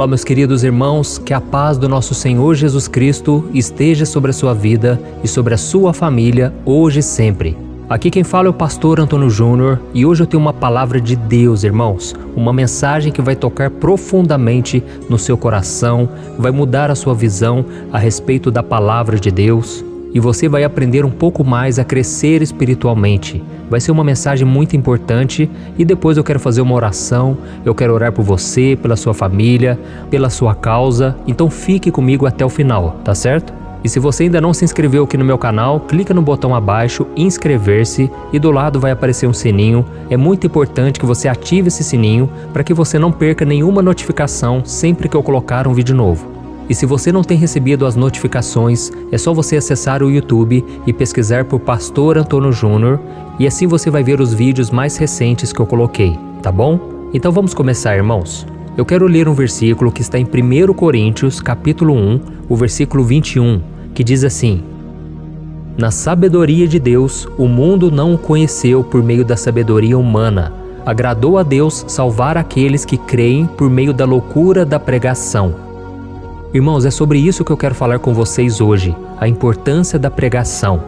Olá, meus queridos irmãos, que a paz do nosso Senhor Jesus Cristo esteja sobre a sua vida e sobre a sua família, hoje e sempre. Aqui quem fala é o pastor Antônio Júnior e hoje eu tenho uma palavra de Deus, irmãos. Uma mensagem que vai tocar profundamente no seu coração, vai mudar a sua visão a respeito da palavra de Deus e você vai aprender um pouco mais a crescer espiritualmente. Vai ser uma mensagem muito importante e depois eu quero fazer uma oração, eu quero orar por você, pela sua família, pela sua causa, então fique comigo até o final, tá certo? E se você ainda não se inscreveu aqui no meu canal, clica no botão abaixo, inscrever-se e do lado vai aparecer um sininho. É muito importante que você ative esse sininho para que você não perca nenhuma notificação sempre que eu colocar um vídeo novo. E se você não tem recebido as notificações, é só você acessar o YouTube e pesquisar por Pastor Antônio Júnior e assim você vai ver os vídeos mais recentes que eu coloquei, tá bom? Então vamos começar, irmãos. Eu quero ler um versículo que está em 1 Coríntios, capítulo 1, o versículo 21, que diz assim: Na sabedoria de Deus, o mundo não o conheceu por meio da sabedoria humana. Agradou a Deus salvar aqueles que creem por meio da loucura da pregação. Irmãos, é sobre isso que eu quero falar com vocês hoje, a importância da pregação.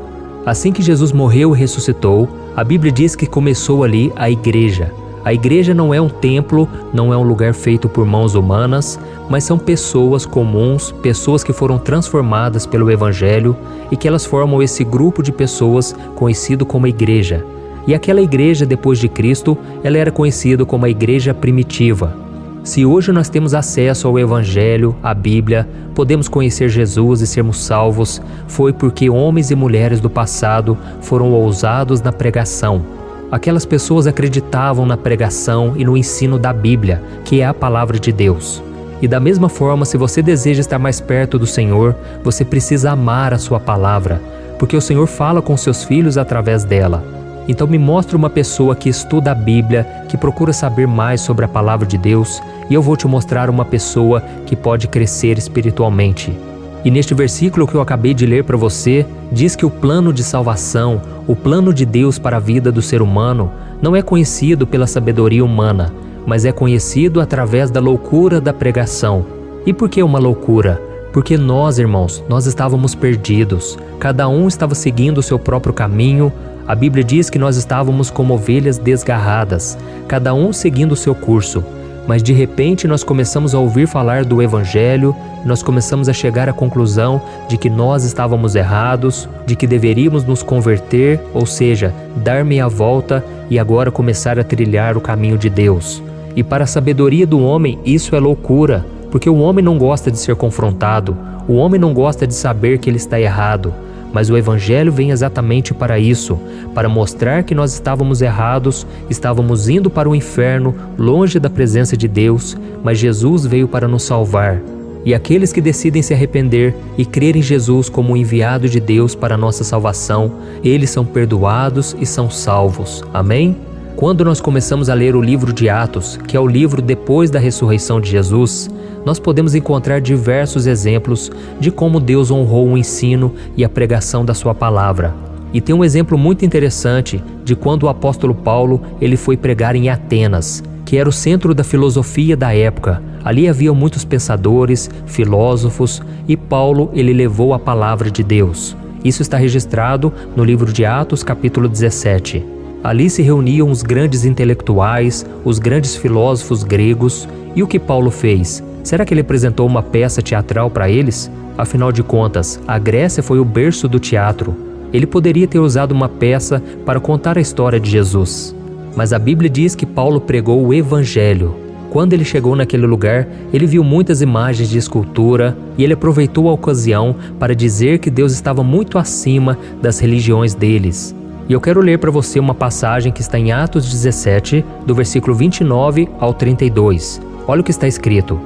Assim que Jesus morreu e ressuscitou, a Bíblia diz que começou ali a igreja. A igreja não é um templo, não é um lugar feito por mãos humanas, mas são pessoas comuns, pessoas que foram transformadas pelo Evangelho e que elas formam esse grupo de pessoas conhecido como igreja. E aquela igreja depois de Cristo, ela era conhecida como a igreja primitiva. Se hoje nós temos acesso ao Evangelho, à Bíblia, podemos conhecer Jesus e sermos salvos, foi porque homens e mulheres do passado foram ousados na pregação. Aquelas pessoas acreditavam na pregação e no ensino da Bíblia, que é a palavra de Deus. E da mesma forma, se você deseja estar mais perto do Senhor, você precisa amar a sua palavra, porque o Senhor fala com seus filhos através dela. Então me mostre uma pessoa que estuda a Bíblia, que procura saber mais sobre a palavra de Deus, e eu vou te mostrar uma pessoa que pode crescer espiritualmente. E neste versículo que eu acabei de ler para você, diz que o plano de salvação, o plano de Deus para a vida do ser humano, não é conhecido pela sabedoria humana, mas é conhecido através da loucura da pregação. E por que uma loucura? Porque nós, irmãos, nós estávamos perdidos, cada um estava seguindo o seu próprio caminho. A Bíblia diz que nós estávamos como ovelhas desgarradas, cada um seguindo o seu curso. Mas de repente nós começamos a ouvir falar do Evangelho, nós começamos a chegar à conclusão de que nós estávamos errados, de que deveríamos nos converter, ou seja, dar meia volta e agora começar a trilhar o caminho de Deus. E para a sabedoria do homem isso é loucura, porque o homem não gosta de ser confrontado, o homem não gosta de saber que ele está errado. Mas o Evangelho vem exatamente para isso, para mostrar que nós estávamos errados, estávamos indo para o inferno, longe da presença de Deus, mas Jesus veio para nos salvar. E aqueles que decidem se arrepender e crer em Jesus como o enviado de Deus para a nossa salvação, eles são perdoados e são salvos. Amém? Quando nós começamos a ler o livro de Atos, que é o livro depois da ressurreição de Jesus, nós podemos encontrar diversos exemplos de como Deus honrou o ensino e a pregação da sua palavra. E tem um exemplo muito interessante de quando o apóstolo Paulo ele foi pregar em Atenas, que era o centro da filosofia da época. Ali havia muitos pensadores, filósofos, e Paulo ele levou a palavra de Deus. Isso está registrado no livro de Atos, capítulo 17. Ali se reuniam os grandes intelectuais, os grandes filósofos gregos, e o que Paulo fez? Será que ele apresentou uma peça teatral para eles? Afinal de contas, a Grécia foi o berço do teatro. Ele poderia ter usado uma peça para contar a história de Jesus. Mas a Bíblia diz que Paulo pregou o Evangelho. Quando ele chegou naquele lugar, ele viu muitas imagens de escultura e ele aproveitou a ocasião para dizer que Deus estava muito acima das religiões deles. E eu quero ler para você uma passagem que está em Atos 17, do versículo 29 ao 32. Olha o que está escrito.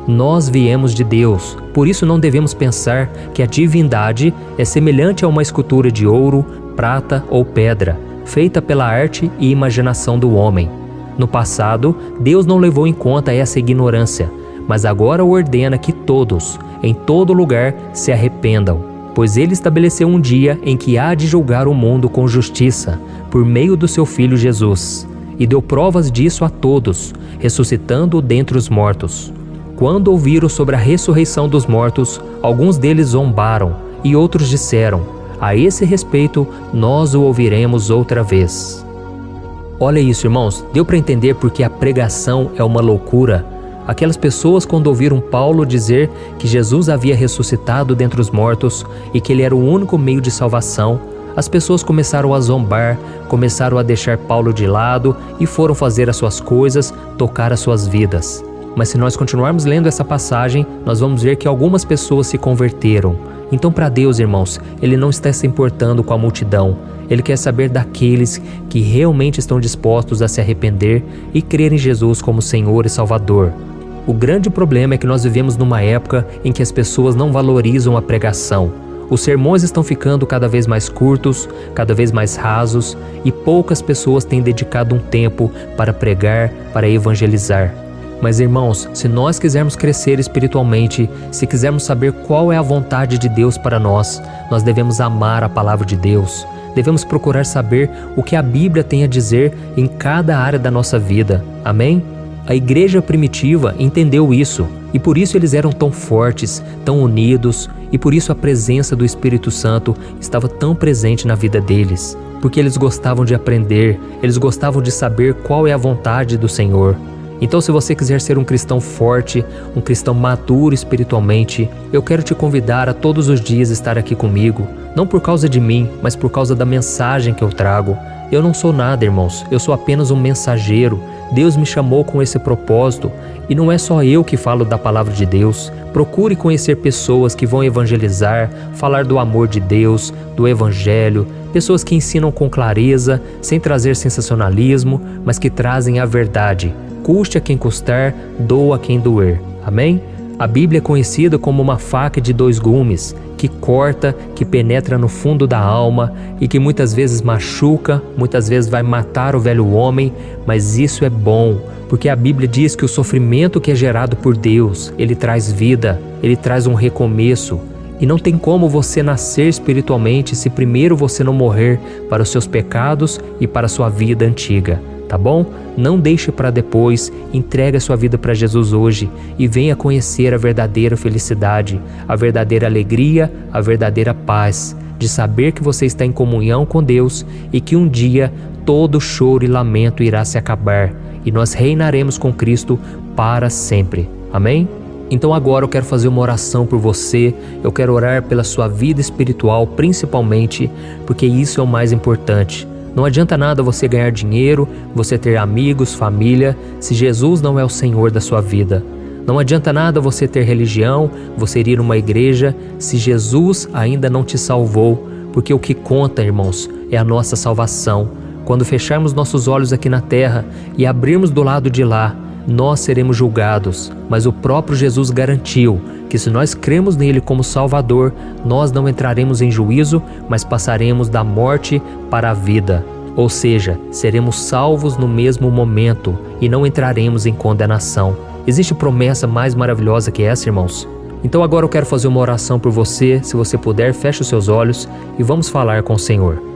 Nós viemos de Deus, por isso não devemos pensar que a divindade é semelhante a uma escultura de ouro, prata ou pedra, feita pela arte e imaginação do homem. No passado, Deus não levou em conta essa ignorância, mas agora ordena que todos, em todo lugar, se arrependam, pois Ele estabeleceu um dia em que há de julgar o mundo com justiça, por meio do seu Filho Jesus, e deu provas disso a todos, ressuscitando-o dentre os mortos. Quando ouviram sobre a ressurreição dos mortos, alguns deles zombaram e outros disseram: a esse respeito, nós o ouviremos outra vez. Olha isso, irmãos, deu para entender porque a pregação é uma loucura? Aquelas pessoas, quando ouviram Paulo dizer que Jesus havia ressuscitado dentre os mortos e que ele era o único meio de salvação, as pessoas começaram a zombar, começaram a deixar Paulo de lado e foram fazer as suas coisas, tocar as suas vidas. Mas se nós continuarmos lendo essa passagem, nós vamos ver que algumas pessoas se converteram. Então, para Deus, irmãos, Ele não está se importando com a multidão. Ele quer saber daqueles que realmente estão dispostos a se arrepender e crer em Jesus como Senhor e Salvador. O grande problema é que nós vivemos numa época em que as pessoas não valorizam a pregação. Os sermões estão ficando cada vez mais curtos, cada vez mais rasos, e poucas pessoas têm dedicado um tempo para pregar, para evangelizar. Mas, irmãos, se nós quisermos crescer espiritualmente, se quisermos saber qual é a vontade de Deus para nós, nós devemos amar a palavra de Deus. Devemos procurar saber o que a Bíblia tem a dizer em cada área da nossa vida. Amém? A igreja primitiva entendeu isso, e por isso eles eram tão fortes, tão unidos, e por isso a presença do Espírito Santo estava tão presente na vida deles, porque eles gostavam de aprender, eles gostavam de saber qual é a vontade do Senhor. Então, se você quiser ser um cristão forte, um cristão maduro espiritualmente, eu quero te convidar a todos os dias estar aqui comigo, não por causa de mim, mas por causa da mensagem que eu trago. Eu não sou nada, irmãos, eu sou apenas um mensageiro. Deus me chamou com esse propósito, e não é só eu que falo da palavra de Deus. Procure conhecer pessoas que vão evangelizar, falar do amor de Deus, do Evangelho, pessoas que ensinam com clareza, sem trazer sensacionalismo, mas que trazem a verdade. Custe a quem custar, doa a quem doer. Amém? A Bíblia é conhecida como uma faca de dois gumes, que corta, que penetra no fundo da alma e que muitas vezes machuca, muitas vezes vai matar o velho homem, mas isso é bom, porque a Bíblia diz que o sofrimento que é gerado por Deus, ele traz vida, ele traz um recomeço. E não tem como você nascer espiritualmente se primeiro você não morrer para os seus pecados e para a sua vida antiga. Tá bom? Não deixe para depois, entregue a sua vida para Jesus hoje e venha conhecer a verdadeira felicidade, a verdadeira alegria, a verdadeira paz, de saber que você está em comunhão com Deus e que um dia todo choro e lamento irá se acabar e nós reinaremos com Cristo para sempre. Amém? Então agora eu quero fazer uma oração por você, eu quero orar pela sua vida espiritual principalmente, porque isso é o mais importante. Não adianta nada você ganhar dinheiro, você ter amigos, família, se Jesus não é o Senhor da sua vida. Não adianta nada você ter religião, você ir numa igreja, se Jesus ainda não te salvou, porque o que conta, irmãos, é a nossa salvação. Quando fecharmos nossos olhos aqui na terra e abrirmos do lado de lá, nós seremos julgados, mas o próprio Jesus garantiu que se nós cremos nele como Salvador, nós não entraremos em juízo, mas passaremos da morte para a vida. Ou seja, seremos salvos no mesmo momento e não entraremos em condenação. Existe promessa mais maravilhosa que essa, irmãos? Então agora eu quero fazer uma oração por você. Se você puder, feche os seus olhos e vamos falar com o Senhor.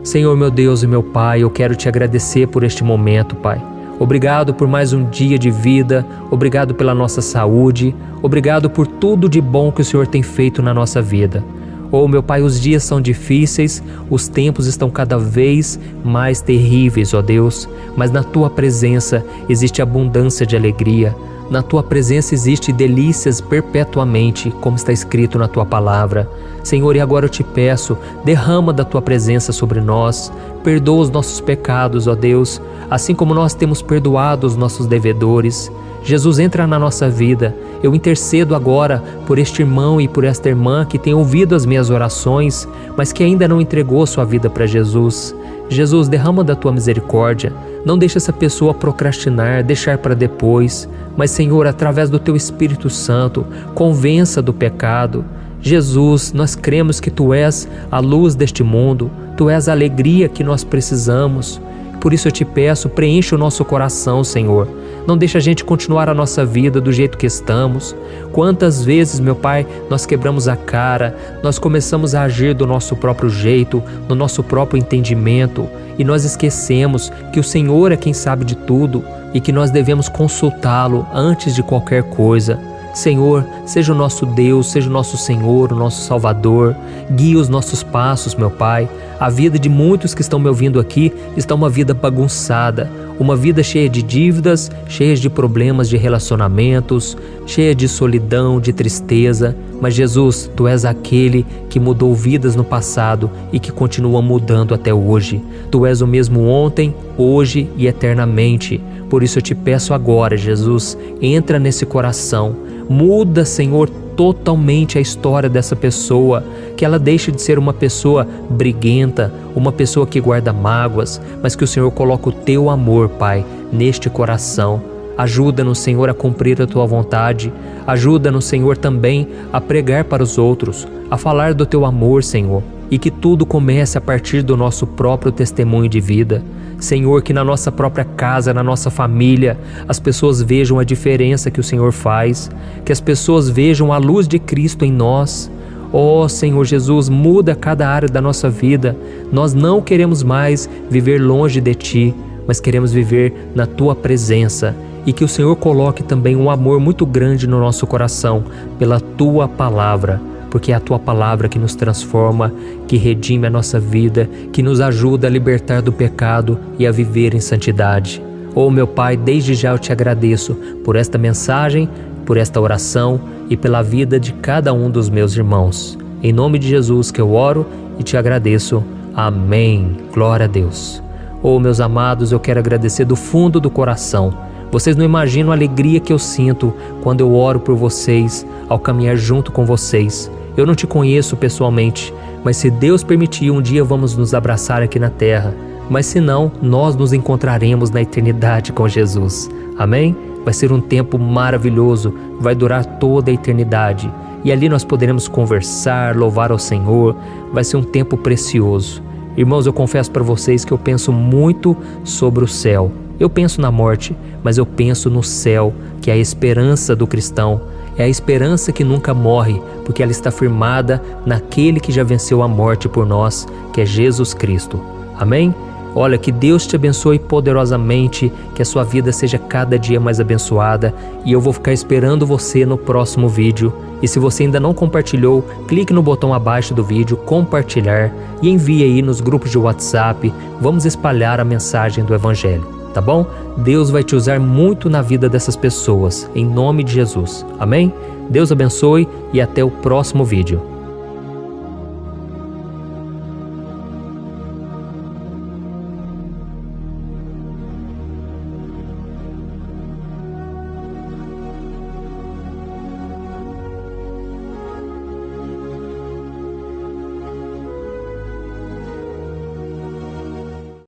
Senhor, meu Deus e meu Pai, eu quero te agradecer por este momento, Pai. Obrigado por mais um dia de vida, obrigado pela nossa saúde, obrigado por tudo de bom que o Senhor tem feito na nossa vida. Oh, meu Pai, os dias são difíceis, os tempos estão cada vez mais terríveis, ó Deus, mas na Tua presença existe abundância de alegria, na Tua presença existe delícias perpetuamente, como está escrito na Tua palavra. Senhor, e agora eu te peço, derrama da Tua presença sobre nós, perdoa os nossos pecados, ó Deus, assim como nós temos perdoado os nossos devedores. Jesus, entra na nossa vida. Eu intercedo agora por este irmão e por esta irmã que tem ouvido as minhas orações, mas que ainda não entregou sua vida para Jesus. Jesus, derrama da Tua misericórdia. Não deixe essa pessoa procrastinar, deixar para depois. Mas, Senhor, através do Teu Espírito Santo, convença do pecado. Jesus, nós cremos que Tu és a luz deste mundo. Tu és a alegria que nós precisamos. por isso eu te peço, preenche o nosso coração, Senhor. Não deixa a gente continuar a nossa vida do jeito que estamos. Quantas vezes, meu Pai, nós quebramos a cara, nós começamos a agir do nosso próprio jeito, no nosso próprio entendimento, e nós esquecemos que o Senhor é quem sabe de tudo e que nós devemos consultá-lo antes de qualquer coisa. Senhor, seja o nosso Deus, seja o nosso Senhor, o nosso Salvador. Guia os nossos passos, meu Pai. A vida de muitos que estão me ouvindo aqui está uma vida bagunçada, uma vida cheia de dívidas, cheia de problemas de relacionamentos, cheia de solidão, de tristeza. Mas Jesus, Tu és aquele que mudou vidas no passado e que continua mudando até hoje. Tu és o mesmo ontem, hoje e eternamente. Por isso eu te peço agora, Jesus, entra nesse coração. Muda, Senhor, totalmente a história dessa pessoa, que ela deixe de ser uma pessoa briguenta, uma pessoa que guarda mágoas, mas que o Senhor coloque o Teu amor, Pai, neste coração. Ajuda-nos, Senhor, a cumprir a Tua vontade. Ajuda-nos, Senhor, também a pregar para os outros, a falar do Teu amor, Senhor, e que tudo comece a partir do nosso próprio testemunho de vida. Senhor, que na nossa própria casa, na nossa família, as pessoas vejam a diferença que o Senhor faz, que as pessoas vejam a luz de Cristo em nós. Ó Senhor Jesus, muda cada área da nossa vida. Nós não queremos mais viver longe de Ti, mas queremos viver na Tua presença. E que o Senhor coloque também um amor muito grande no nosso coração pela Tua palavra, porque é a Tua palavra que nos transforma, que redime a nossa vida, que nos ajuda a libertar do pecado e a viver em santidade. Oh meu Pai, desde já eu te agradeço por esta mensagem, por esta oração e pela vida de cada um dos meus irmãos. Em nome de Jesus que eu oro e te agradeço. Amém. Glória a Deus. Oh meus amados, eu quero agradecer do fundo do coração. Vocês não imaginam a alegria que eu sinto quando eu oro por vocês, ao caminhar junto com vocês. Eu não te conheço pessoalmente, mas se Deus permitir, um dia vamos nos abraçar aqui na terra. Mas se não, nós nos encontraremos na eternidade com Jesus. Amém? Vai ser um tempo maravilhoso, vai durar toda a eternidade. E ali nós poderemos conversar, louvar ao Senhor. Vai ser um tempo precioso. Irmãos, eu confesso para vocês que eu penso muito sobre o céu. Eu penso na morte, mas eu penso no céu, que é a esperança do cristão. É a esperança que nunca morre, porque ela está firmada naquele que já venceu a morte por nós, que é Jesus Cristo. Amém? Olha, que Deus te abençoe poderosamente, que a sua vida seja cada dia mais abençoada, e eu vou ficar esperando você no próximo vídeo. E se você ainda não compartilhou, clique no botão abaixo do vídeo, compartilhar, e envie aí nos grupos de WhatsApp. Vamos espalhar a mensagem do Evangelho. Tá bom? Deus vai te usar muito na vida dessas pessoas, em nome de Jesus. Amém? Deus abençoe e até o próximo vídeo.